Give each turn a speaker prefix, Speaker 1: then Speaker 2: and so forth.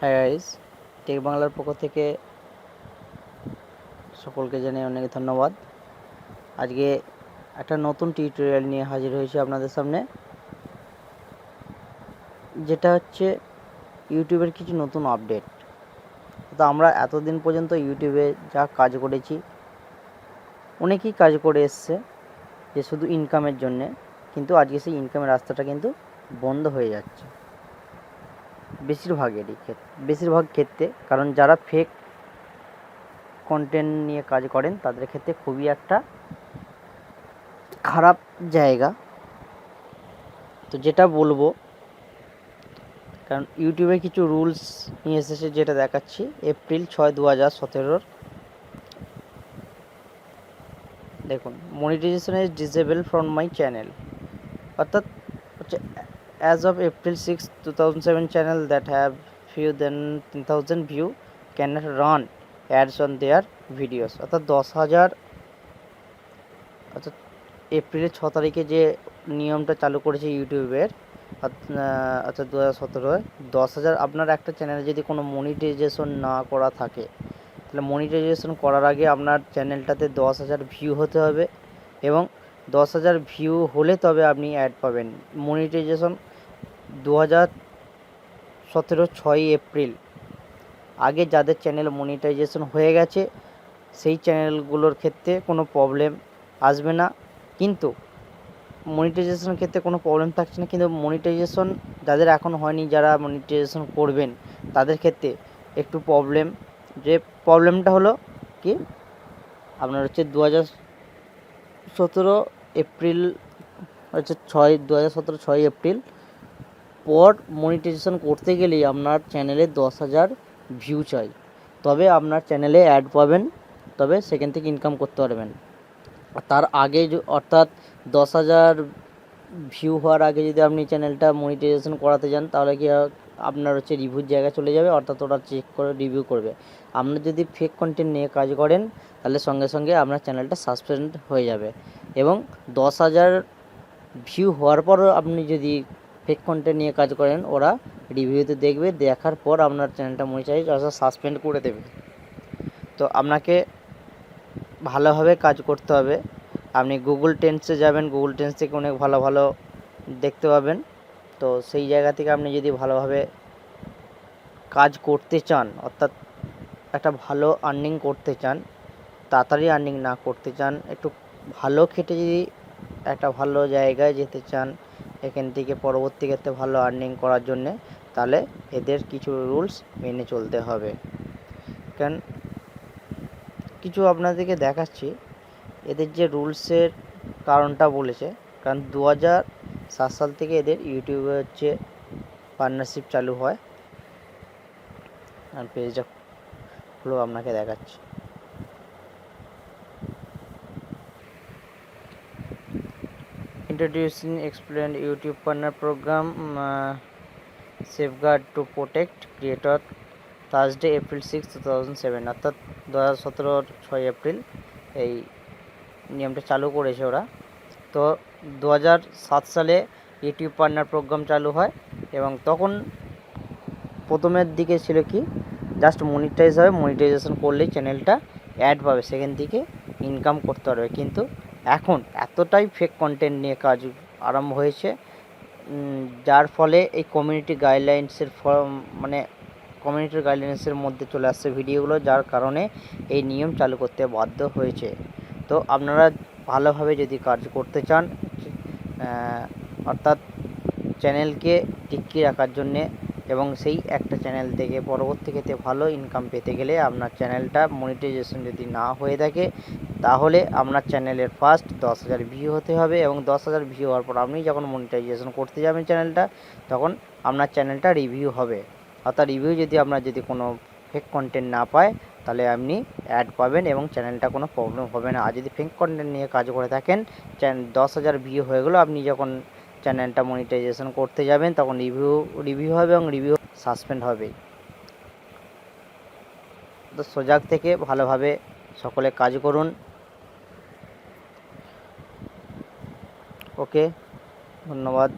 Speaker 1: হ্যাঁ guys, take বাংলার পক্ষ থেকে সকলকে জানাই অনেক ধন্যবাদ। আজকে একটা নতুন টিউটোরিয়াল নিয়ে হাজির হয়েছি আপনাদের সামনে, যেটা হচ্ছে ইউটিউবের কিছু নতুন আপডেট। তো আমরা এতদিন পর্যন্ত ইউটিউবে যা কাজ করেছি, অনেকেই কাজ করে এসছে যে শুধু ইনকামের জন্যে, কিন্তু আজকে সেই ইনকামের রাস্তাটা কিন্তু বন্ধ হয়ে যাচ্ছে বেশিরভাগ ক্ষেত্রে। কারণ যারা ফেক কন্টেন্ট নিয়ে কাজ করেন তাদের ক্ষেত্রে খুবই একটা খারাপ জায়গা। তো যেটা বলবো, কারণ ইউটিউবে কিছু রুলস নিয়ে এসেছে, যেটা দেখাচ্ছি এপ্রিল 6, 2017। দেখুন, monetization is disable from my channel. অর্থাৎ হচ্ছে as of April 6, 2007 channel that have few than 10,000 view can not run ads on their videos. অর্থাৎ অর্থাৎ এপ্রিলের 6 তারিখে যে নিয়মটা চালু করেছে ইউটিউবের, আচ্ছা 2017, 10,000 আপনার একটা চ্যানেলে যদি কোনো মনিটাইজেশন না করা থাকে, তাহলে মনিটাইজেশন করার আগে আপনার চ্যানেলটাতে 10,000 ভিউ হতে হবে, এবং 10,000 ভিউ হলে তবে আপনি অ্যাড পাবেন। মনিটাইজেশন 2017 6 এপ্রিল আগে যাদের চ্যানেল মনিটাইজেশন হয়ে গেছে, সেই চ্যানেলগুলোর ক্ষেত্রে কোনো প্রবলেম আসবে না। কিন্তু মনিটাইজেশনের ক্ষেত্রে কোনো প্রবলেম থাকছে না, কিন্তু মনিটাইজেশন যাদের এখন হয়নি, যারা মনিটাইজেশন করবেন, তাদের ক্ষেত্রে একটু প্রবলেম। যে প্রবলেমটা হলো কি, আপনার হচ্ছে 2017 এপ্রিল হচ্ছে 2017 6 এপ্রিল পর মনিটাইজেশন করতে গেলেই আপনার চ্যানেলে 10,000 ভিউ চাই, তবে আপনার চ্যানেলে অ্যাড পাবেন, তবে সেখান থেকে ইনকাম করতে পারবেন। তার আগে অর্থাৎ 10,000 ভিউ হওয়ার আগে যদি আপনি চ্যানেলটা মনিটাইজেশন করাতে যান, তাহলে কি আপনার হচ্ছে রিভিউর জায়গা চলে যাবে, অর্থাৎ ওরা চেক করে রিভিউ করবে। আপনার যদি ফেক কন্টেন্ট নিয়ে কাজ করেন, তাহলে সঙ্গে সঙ্গে আপনার চ্যানেলটা সাসপেন্ড হয়ে যাবে। এবং 10,000 ভিউ হওয়ার পরও আপনি যদি ফেক কন্টেন্ট নিয়ে কাজ করেন, ওরা রিভিউতে দেখবে, দেখার পর আপনার চ্যানেলটা মনিটাইজ অর্থাৎ সাসপেন্ড করে দেবে। তো আপনাকে ভালোভাবে কাজ করতে হবে। আপনি গুগল ট্রেন্ডসে যাবেন, গুগল ট্রেন্ডস থেকে অনেক ভালো ভালো দেখতে পাবেন। তো সেই জায়গা থেকে আপনি যদি ভালোভাবে কাজ করতে চান, অর্থাৎ একটা ভালো আর্নিং করতে চান, তাড়াতাড়ি আর্নিং না করতে চান, একটু ভালো খেটে যদি একটা ভালো জায়গায় যেতে চান, এখান থেকে পরবর্তী ক্ষেত্রে ভালো আর্নিং করার জন্যে, তাহলে এদের কিছু রুলস মেনে চলতে হবে। কারণ কিছু আপনাদেরকে দেখাচ্ছি এদের যে রুলসের কারণটা বলেছে। কারণ 2007 সাল থেকে এদের ইউটিউবে হচ্ছে পার্টনারশিপ চালু হয়। আর পেজটা খুলে আপনাকে দেখাচ্ছি। Introducing explained YouTube partner program, safeguard to protect creator, Thursday April 6, 2007। অর্থাৎ 2017 6 এপ্রিল এই নিয়মটা চালু করেছে ওরা। তো 2007 সালে ইউটিউব পার্টনার প্রোগ্রাম চালু হয়, এবং তখন প্রথমের দিকে ছিল কি, জাস্ট মনিটাইজ হবে, মনিটাইজেশন করলেই চ্যানেলটা অ্যাড পাবে, সেখান থেকে ইনকাম করতে পারবে। কিন্তু এখন এতটাই ফেক কন্টেন্ট নিয়ে কাজ আরম্ভ হয়েছে, যার ফলে এই কমিউনিটি গাইডলাইন্সের মধ্যে চলে আসছে ভিডিওগুলো, যার কারণে এই নিয়ম চালু করতে বাধ্য হয়েছে। তো আপনারা ভালোভাবে যদি কাজ করতে চান, অর্থাৎ চ্যানেলকে টিকিয়ে রাখার জন্যে, এবং সেই একটা চ্যানেল থেকে পরবর্তী ক্ষেত্রে ভালো ইনকাম পেতে গেলে, আপনার চ্যানেলটা মনিটাইজেশন যদি না হয়ে থাকে, তাহলে আপনার চ্যানেলের ফার্স্ট 10,000 ভিউ হতে হবে, এবং 10,000 ভিউ হওয়ার পর আপনি যখন মনিটাইজেশন করতে যাবেন চ্যানেলটা, তখন আপনার চ্যানেলটা রিভিউ হবে। অর্থাৎ রিভিউ যদি আপনার যদি কোনো ফেক কন্টেন্ট না পায়, তাহলে আপনি অ্যাড পাবেন এবং চ্যানেলটা কোনো প্রবলেম হবে না। আর যদি ফেক কন্টেন্ট নিয়ে কাজ করে থাকেন, 10,000 ভিউ হয়ে গেলো, আপনি যখন চ্যানেলটা মনিটাইজেশন করতে যাবেন, তখন রিভিউ হবে এবং রিভিউ সাসপেন্ড হবে। তো সজাগ থেকে ভালোভাবে সকলে কাজ করুন। ওকে, ধন্যবাদ।